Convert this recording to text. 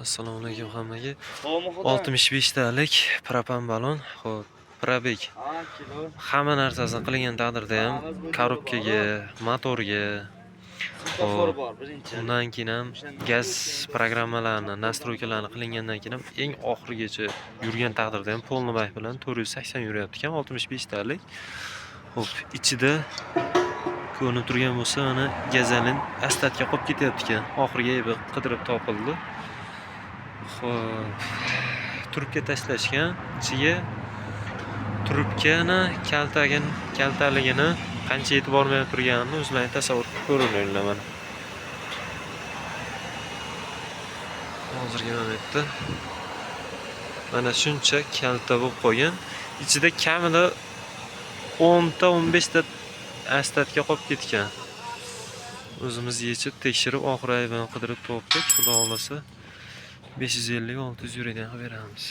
Assalomu alaykum hammaga. Xo'mi xudo. 65 talik propan balon. Xo'p, probek. Kilo. Hamma narsasini qilgan taqdirda ham korobkaga, motorga, Svetofor bor birinchi. undan keyin ham gaz programmalarini, nastroykalarni qilingandan keyin ham eng oxirigacha yurgan taqdirda ham polni bak bilan 480 yuryapti ekan 65 talik. Xo'p, ichida ko'rinib turgan bo'lsa, mana gazalin ostatga qolib ketyapti ekan. Oxiriga qidirib topildi. Xo'p, trubka tashlashgan, ichiga trubkani kaltaligini qancha yetib bormay turganini o'zlaringiz tasavvur qilib ko'ringlar mana. Hozirgi momentda mana shuncha kalta bo'lib qolgan. Ichida kamida 10 ta 15 ta astatga qolib ketgan. O'zimiz yechib, tekshirib, oxir aybidan qidirib topdik. Xudo xolasa 550-600 yuradigan qilib beramiz.